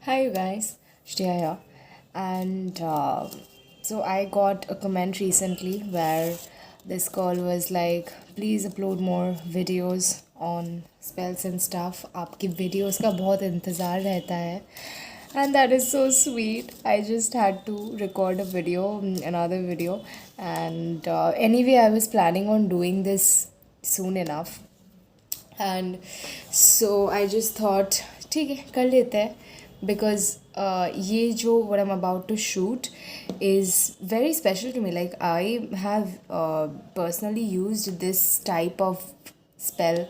Hi, you guys. Shreya here. And so I got a comment recently where this girl was like, please upload more videos on spells and stuff. आपकी videos का बहुत इंतज़ार रहता है. And that is so sweet. I just had to record a video, another video. And anyway, I was planning on doing this soon enough. And so I just thought ठीक है कर लेते हैं बिकॉज ये जो what I'm about to shoot is very special to me. Like I have personally used this type of spell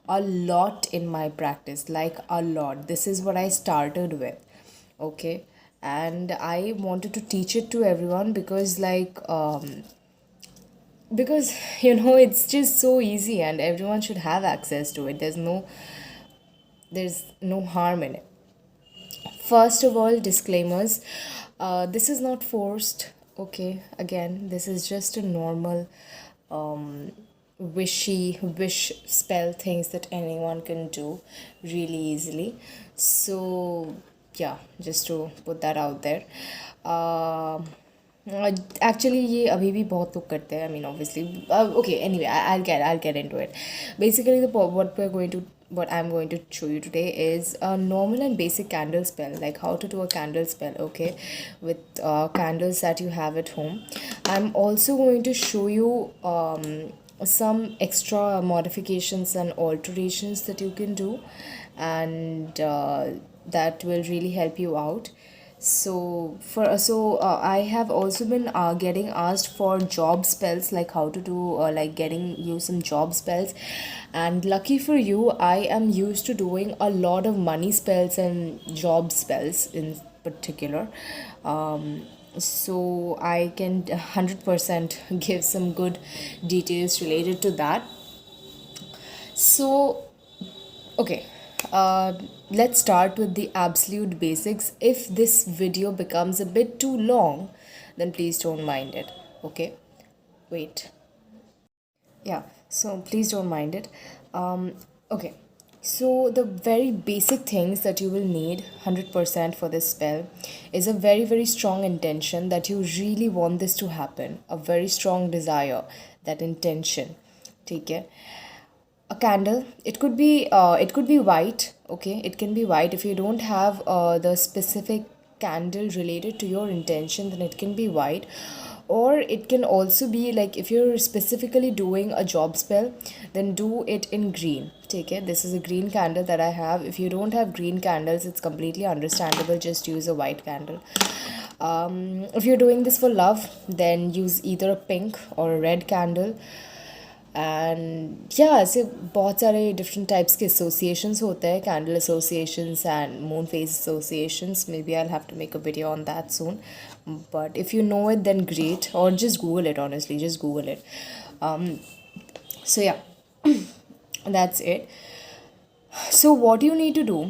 a lot in my practice, like a lot. This is what I started with, okay, and I wanted to teach it to everyone because it's just so easy and everyone should have access to it. There's no harm in it. First of all, disclaimers. This is not forced, okay? Again, this is just a normal wish spell things that anyone can do really easily. So yeah, just to put that out there. Actually ये अभी भी बहुत लोग करते हैं. I mean, obviously, okay, anyway, I'll get into it. Basically, what I'm going to show you today is a normal and basic candle spell, like how to do a candle spell, okay, with candles that you have at home. I'm also going to show you some extra modifications and alterations that you can do, and that will really help you out. I have also been getting asked for job spells, like how to do like getting you some job spells, and lucky for you, I am used to doing a lot of money spells and job spells in particular. So I can 100% give some good details related to that. So okay, let's start with the absolute basics. If this video becomes a bit too long, then please don't mind it, okay? Wait. Yeah, so please don't mind it. Okay, so the very basic things that you will need 100% for this spell is a very, very strong intention that you really want this to happen, a very strong desire, that intention. Take care. A candle, it could be white, okay, it can be white. If you don't have the specific candle related to your intention, then it can be white. Or it can also be like, if you're specifically doing a job spell, then do it in green. Take it, this is a green candle that I have. If you don't have green candles, it's completely understandable, just use a white candle. If you're doing this for love, then use either a pink or a red candle. And या ऐसे बहुत सारे different types के associations होते हैं, candle associations and moon phase associations. Maybe I have to make a video on that soon, but if you know it then great, और just Google it. Honestly just Google it. So yeah, that's it. So what you need to do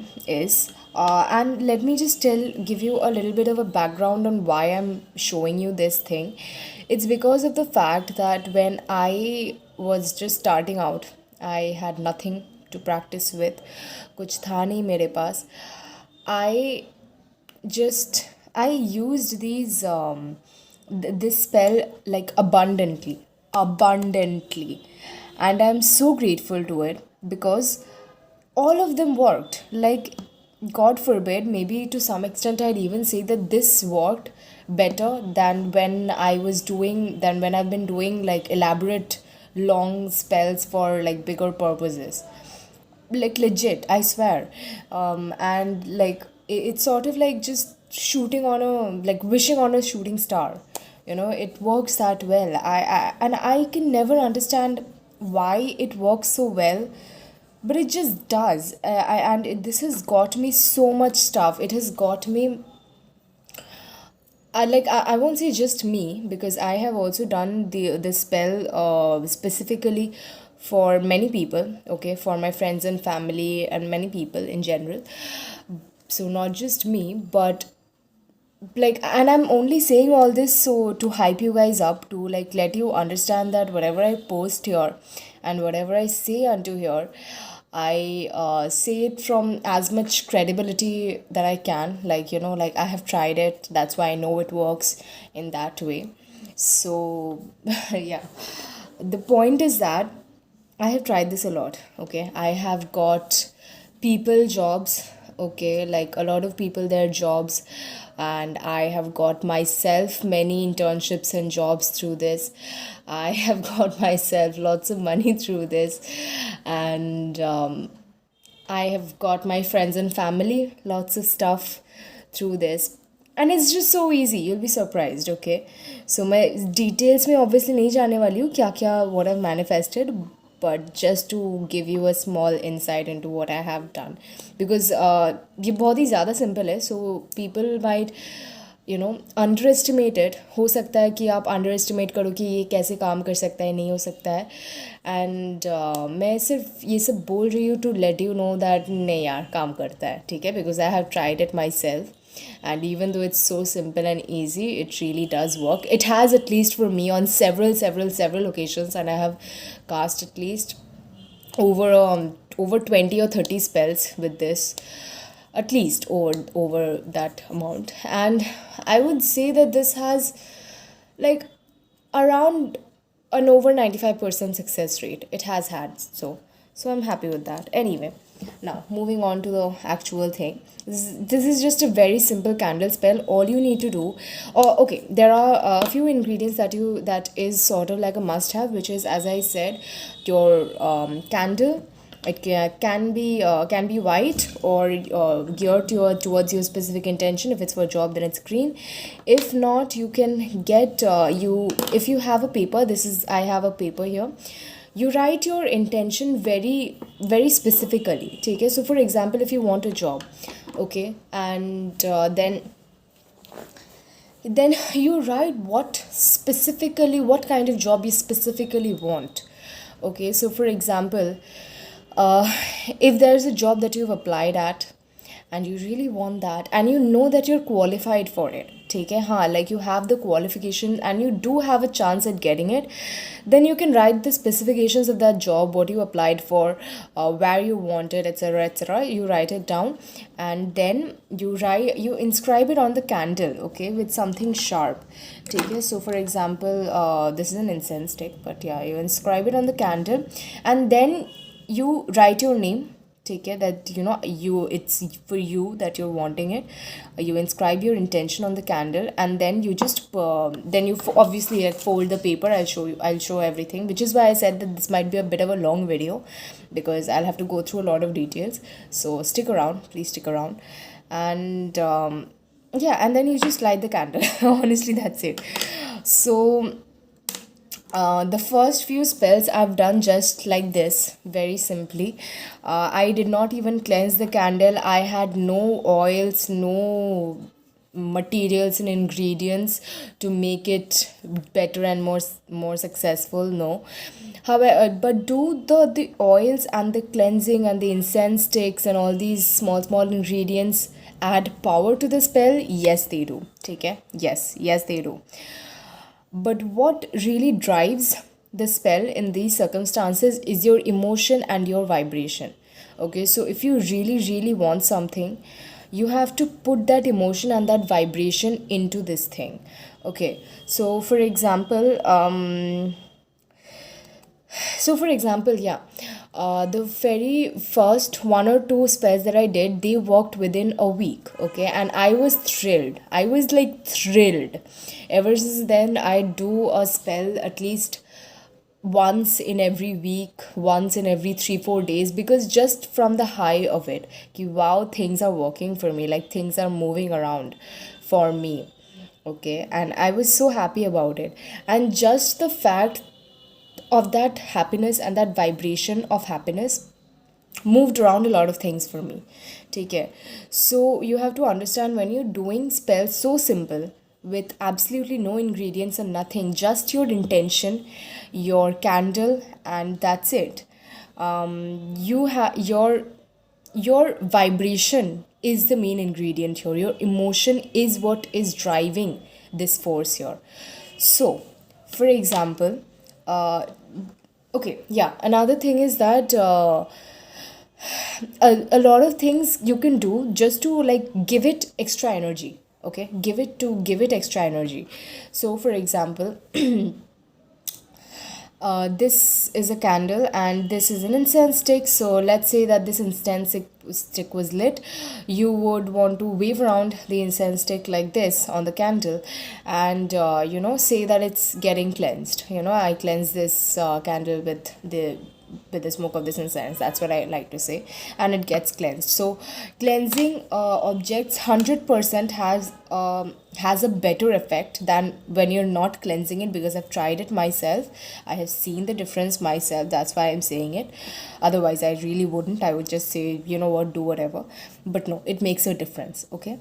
is, and let me just give you a little bit of a background on why I'm showing you this thing. It's because of the fact that when I was just starting out, I had nothing to practice with. कुछ था नहीं मेरे पास. I just I used this spell like abundantly, and I'm so grateful to it because all of them worked. Like, God forbid, maybe to some extent I'd even say that this worked better than when I've been doing like elaborate long spells for like bigger purposes, like legit, I swear. And like it's sort of like just shooting on a like wishing on a shooting star. It works that well. I can never understand why it works so well, but it just does. This has got me so much stuff. It has got me, I won't say just me, because I have also done the spell specifically for many people, okay, for my friends and family and many people in general. So not just me, but like, and I'm only saying all this so to hype you guys up, to like let you understand that whatever I post here and whatever I say unto here, I say it from as much credibility that I can. Like, like I have tried it. That's why I know it works in that way. So, yeah. The point is that I have tried this a lot. Okay. I have got people jobs. Okay. Like a lot of people, their jobs. And I have got myself many internships and jobs through this. I have got myself lots of money through this. And I have got my friends and family lots of stuff through this. And it's just so easy. You'll be surprised, okay? So मैं details में obviously नहीं जाने वाली हूँ क्या क्या what I've manifested, but just to give you a small insight into what I have done, because ये बहुत ही ज़्यादा simple है. So people might under estimated हो सकता है कि आप अंडर एस्टिमेट करो कि ये कैसे काम कर सकता है, नहीं हो सकता है. एंड मैं सिर्फ ये सब बोल रही हूँ to let you know that नहीं यार काम करता है, ठीक है, because I have tried it myself. And even though it's so simple and easy, it really does work. It has, at least for me, on several occasions, and I have cast at least over 20 or 30 spells with this, at least over that amount. And I would say that this has like around an over 95% success rate. It has had. So I'm happy with that. Anyway, now moving on to the actual thing. This is just a very simple candle spell. All you need to do, okay, there are a few ingredients that is sort of like a must have, which is, as I said, your candle. It can be white or geared towards your specific intention. If it's for a job, then it's green. If not, you can get if you have a paper. I have a paper here. You write your intention very specifically. Take it. So, for example, if you want a job, okay, and then you write what kind of job you specifically want. Okay, so for example, if there's a job that you've applied at and you really want that and you know that you're qualified for it, take है हाँ, like you have the qualification and you do have a chance at getting it, then you can write the specifications of that job, what you applied for, where you want it, etc, etc. You write it down, and then you inscribe it on the candle, okay, with something sharp. ठीक है. So for example, this is an incense stick, but yeah, you inscribe it on the candle, and then you write your name. Take care that it's for you that you're wanting it. You inscribe your intention on the candle, and then you just obviously like fold the paper. I'll show everything, which is why I said that this might be a bit of a long video, because I'll have to go through a lot of details. So stick around, please stick around. And yeah, and then you just light the candle. Honestly, that's it. So the first few spells I've done just like this, very simply. I did not even cleanse the candle. I had no oils, no materials and ingredients to make it better and more successful. No. However, but do the oils and the cleansing and the incense sticks and all these small ingredients add power to the spell? Yes, they do. Okay? Yes, they do. But what really drives the spell in these circumstances is your emotion and your vibration. Okay, so if you really want something, you have to put that emotion and that vibration into this thing. Okay, so for example, yeah, the very first one or two spells that I did, they worked within a week, okay, and I was thrilled. I was like thrilled. Ever since then, I do a spell at least once in every week, once in every 3-4 days, because just from the high of it, ki, wow, things are working for me, like things are moving around for me, okay, and I was so happy about it. And just the fact of that happiness and that vibration of happiness moved around a lot of things for me. Take care. So you have to understand, when you're doing spells so simple with absolutely no ingredients and nothing, just your intention, your candle, and that's it. You have your vibration is the main ingredient here. Your emotion is what is driving this force here. So, for example, okay, yeah, another thing is that A lot of things you can do just to like give it extra energy. Okay, give it extra energy. So for example, this is a candle and this is an incense stick. So let's say that this stick was lit. You would want to wave around the incense stick like this on the candle, and say that it's getting cleansed. I cleanse this candle with the smoke of this incense. That's what I like to say. And it gets cleansed. So cleansing objects 100% has a better effect than when you're not cleansing it, because I've tried it myself. I have seen the difference myself. That's why I'm saying it. Otherwise I really wouldn't. I would just say, you know what, do whatever. But no, it makes a difference. Okay.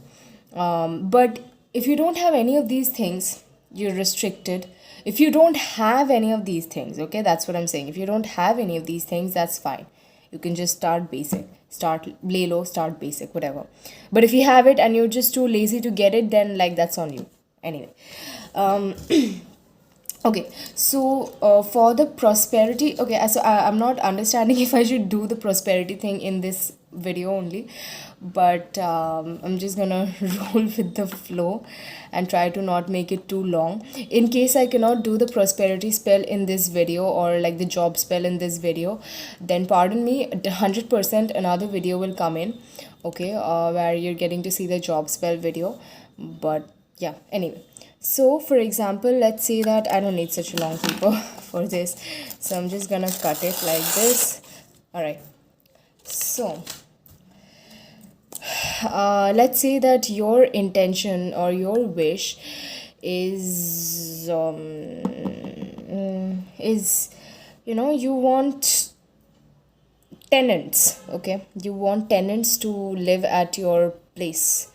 But if you don't have any of these things, you're restricted. If you don't have any of these things, okay, that's what I'm saying. If you don't have any of these things, that's fine. You can just start basic, start lay low, start basic, whatever. But if you have it and you're just too lazy to get it, then like that's on you. Anyway, um okay, so for the prosperity, okay, so I'm not understanding if I should do the prosperity thing in this video only, but I'm just gonna roll with the flow and try to not make it too long. In case I cannot do the prosperity spell in this video, or like the job spell in this video, then pardon me, 100% another video will come in, okay, where you're getting to see the job spell video. But yeah, anyway, so for example, let's say that I don't need such a long paper for this, so I'm just gonna cut it like this. All right, so let's say that your intention or your wish is you want tenants. Okay, you want tenants to live at your place.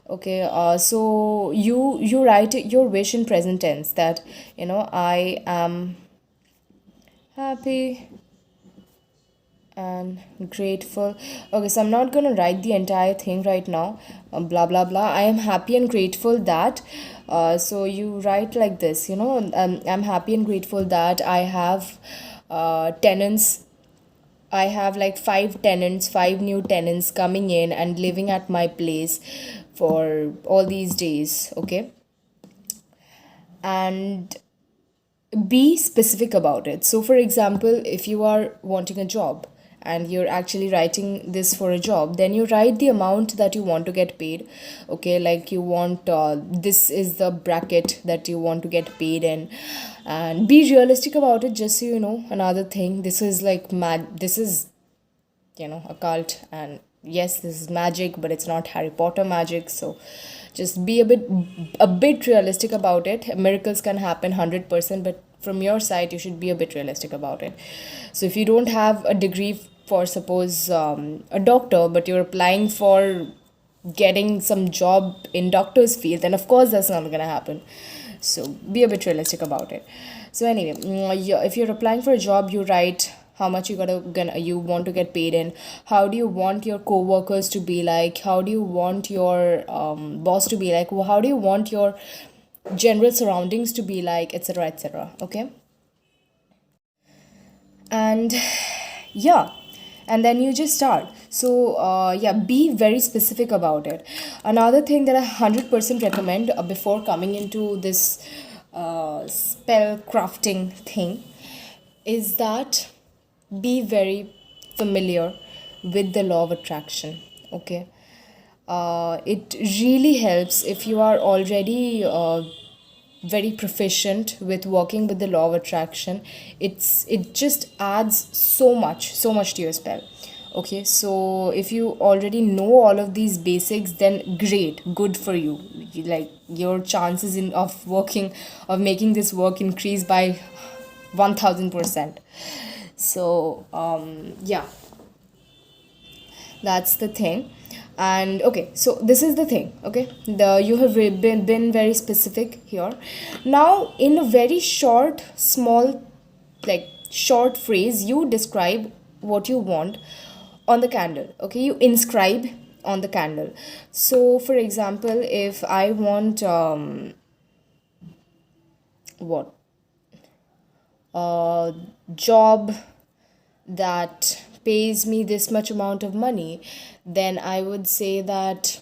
Okay, so you write your wish in present tense, that I am happy and grateful. Okay, so I'm not gonna write the entire thing right now. Blah blah blah. I am happy and grateful that. So you write like this. I'm happy and grateful that I have tenants. I have like 5 tenants, 5 new tenants coming in and living at my place for all these days. Okay, and be specific about it. So for example, if you are wanting a job and you're actually writing this for a job, then you write the amount that you want to get paid. Okay, like you want this is the bracket that you want to get paid in, and be realistic about it. Just so you know, another thing, this is like this is a cult, and yes, this is magic, but it's not Harry Potter magic. So just be a bit realistic about it. Miracles can happen 100%, but from your side you should be a bit realistic about it. So if you don't have a degree for, suppose, a doctor, but you're applying for getting some job in doctor's field, then of course that's not gonna happen. So be a bit realistic about it. So anyway, if you're applying for a job, you write how much you want to get paid in, how do you want your co-workers to be like, how do you want your boss to be like, how do you want your general surroundings to be like, etc, etc. Okay, and yeah, and then you just start. So yeah, be very specific about it. Another thing that I 100% recommend before coming into this spell crafting thing is that be very familiar with the law of attraction. Okay, it really helps if you are already very proficient with working with the law of attraction. It just adds so much to your spell. Okay, so if you already know all of these basics, then great, good for you. Like your chances of making this work increase by 1000%. So yeah, that's the thing. And okay, so this is the thing. Okay, you have been very specific here. Now in a very short phrase, you describe what you want on the candle. Okay, you inscribe on the candle. So for example, if I want what job that pays me this much amount of money, then I would say that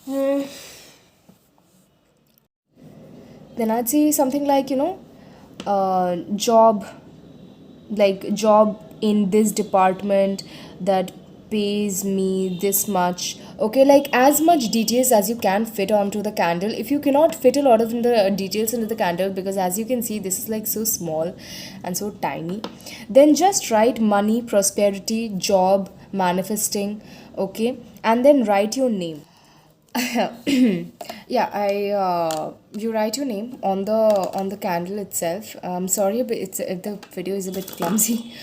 then I'd say something like, job, like job in this department that pays me this much. Okay, like as much details as you can fit onto the candle. If you cannot fit a lot of the details into the candle, because as you can see this is like so small and so tiny, then just write money, prosperity, job, manifesting. Okay, and then write your name. Yeah, I you write your name on the candle itself. Sorry, but it's if the video is a bit clumsy,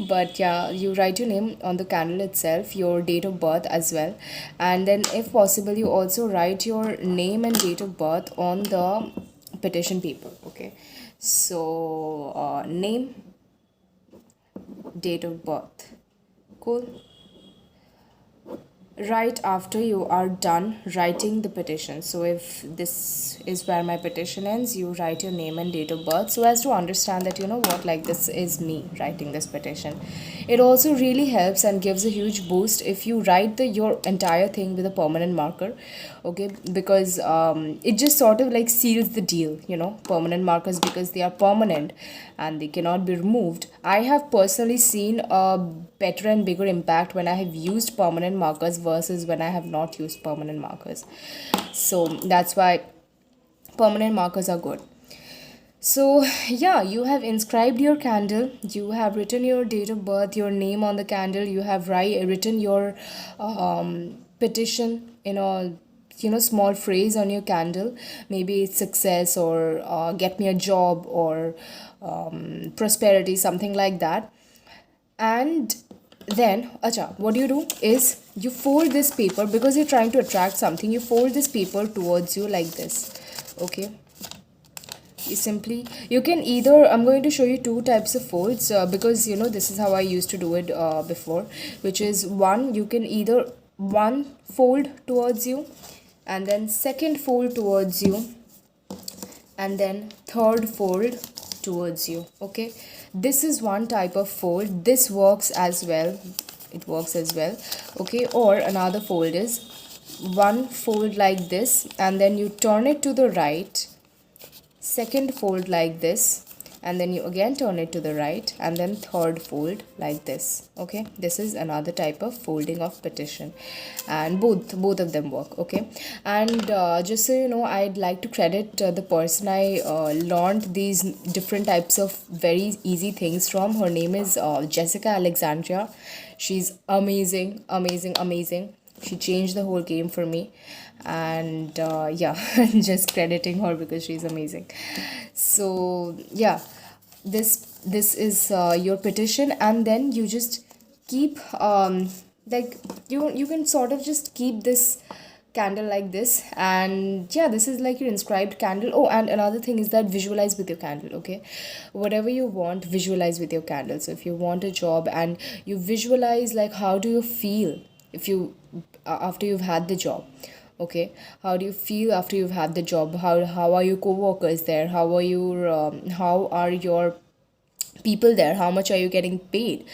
but yeah, you write your name on the candle itself, your date of birth as well, and then if possible, you also write your name and date of birth on the petition paper. Okay, so name, date of birth, cool. Right after you are done writing the petition, so if this is where my petition ends, you write your name and date of birth so as to understand that, you know what, like this is me writing this petition. It also really helps and gives a huge boost if you write the your entire thing with a permanent marker. Okay, because it just sort of like seals the deal, permanent markers, because they are permanent and they cannot be removed. I have personally seen a better and bigger impact when I have used permanent markers versus when I have not used permanent markers. So that's why permanent markers are good. So yeah, you have inscribed your candle, you have written your date of birth, your name on the candle, you have written your petition in a small phrase on your candle. Maybe it's success, or get me a job, or prosperity, something like that. And then acha, what you do is you fold this paper, because you're trying to attract something. You fold this paper towards you like this. Okay, you can either, I'm going to show you two types of folds, because this is how I used to do it before, which is one, you can either one fold towards you, and then second fold towards you, and then third fold towards you. Okay, this is one type of fold. This works as well, it works as well. Okay, or another fold is one fold like this, and then you turn it to the right, second fold like this, and then you again turn it to the right, and then third fold like this. Okay, this is another type of folding of petition, and both of them work. Okay, and just so you know, I'd like to credit the person I learned these different types of very easy things from. Her name is Jessica Alexandria. She's amazing, amazing, amazing. She changed the whole game for me, and yeah, just crediting her because she's amazing. So yeah, this is your petition, and then you just keep like you can sort of just keep this candle like this, and yeah, this is like your inscribed candle. Oh, and another thing is that visualize with your candle. Okay, whatever you want, visualize with your candle. So if you want a job, and you visualize like how do you feel if you after you've had the job. Okay, how do you feel after you've had the job? How are your co-workers there? How are your people there? How much are you getting paid,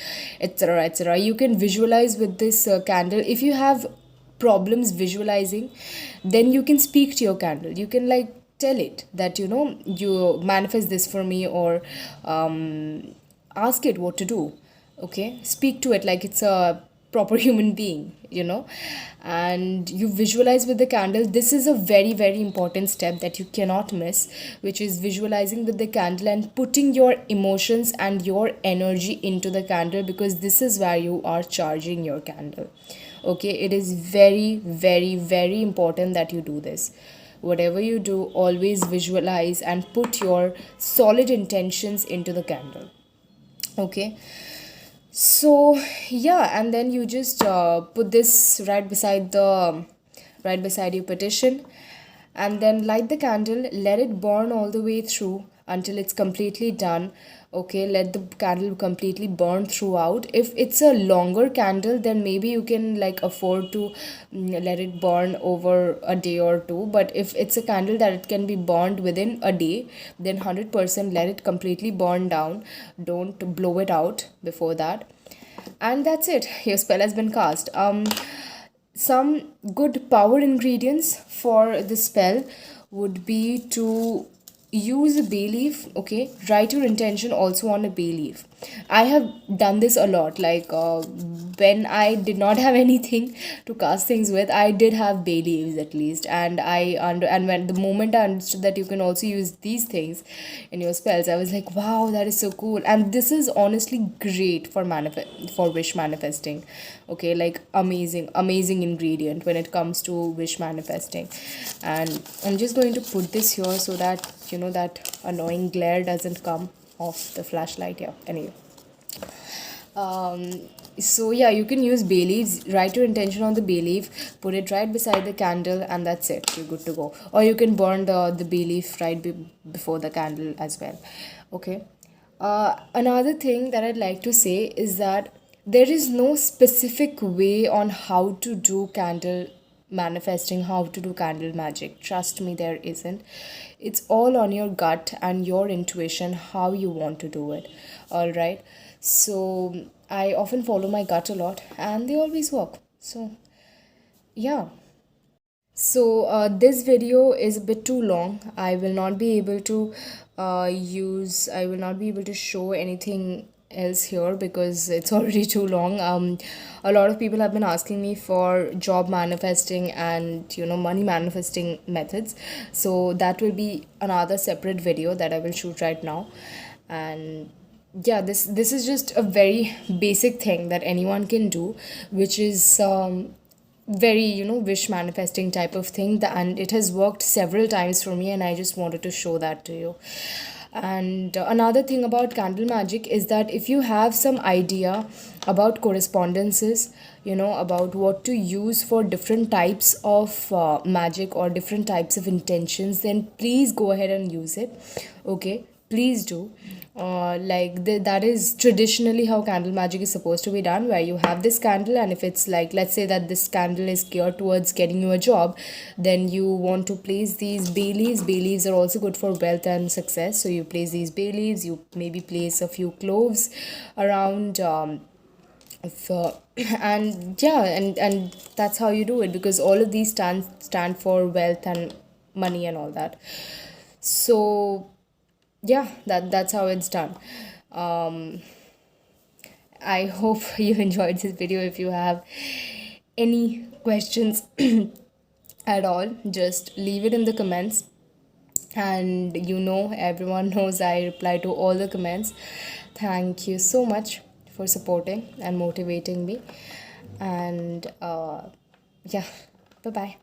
etc., etc.? You can visualize with this candle. If you have problems visualizing, then you can speak to your candle. You can like tell it that you manifest this for me, or ask it what to do. Okay, speak to it like it's a proper human being, and you visualize with the candle. This is a very, very important step that you cannot miss, which is visualizing with the candle and putting your emotions and your energy into the candle, because this is where you are charging your candle. Okay, it is very, very, very important that you do this. Whatever you do, always visualize and put your solid intentions into the candle. Okay, so yeah, and then you just put this right beside your petition, and then light the candle. Let it burn all the way through until it's completely done. Okay, let the candle completely burn throughout. If it's a longer candle, then maybe you can like afford to let it burn over a day or two. But if it's a candle that it can be burned within a day, then 100% let it completely burn down. Don't blow it out before that. and that's it. Your spell has been cast. Some good power ingredients for the spell would be to use a bay leaf. Okay, write your intention also on a bay leaf. I have done this a lot, like when I did not have anything to cast things with, I did have bay leaves at least, and and when the moment I understood that you can also use these things in your spells, I was like, wow, that is so cool. And this is honestly great for for wish manifesting. Okay, like amazing ingredient when it comes to wish manifesting. And I'm just going to put this here so that that annoying glare doesn't come off the flashlight here. Anyway, so yeah, you can use bay leaves. Write your intention on the bay leaf, put it right beside the candle, and that's it, you're good to go. Or you can burn the bay leaf right before the candle as well. Okay. Another thing that I'd like to say is that there is no specific way on how to do candle manifesting, how to do candle magic. Trust me, there isn't. It's all on your gut and your intuition how you want to do it. All right. So I often follow my gut a lot, and they always work. So yeah. So this video is a bit too long. I will not be able to I will not be able to show anything else here because it's already too long. A lot of people have been asking me for job manifesting and money manifesting methods. So that will be another separate video that I will shoot right now. And yeah, this is just a very basic thing that anyone can do, which is very wish manifesting type of thing, and it has worked several times for me, and I just wanted to show that to you. And another thing about candle magic is that if you have some idea about correspondences, about what to use for different types of magic or different types of intentions, then please go ahead and use it. Okay, please do. That is traditionally how candle magic is supposed to be done, where you have this candle, and if it's like, let's say that this candle is geared towards getting you a job, then you want to place these bay leaves. Bay leaves are also good for wealth and success, so you place these bay leaves. You maybe place a few cloves around, and yeah, and that's how you do it, because all of these stand for wealth and money and all that. So yeah, that's how it's done. um I hope you enjoyed this video. If you have any questions at all, just leave it in the comments. And everyone knows I reply to all the comments. Thank you so much for supporting and motivating me. And yeah, bye bye.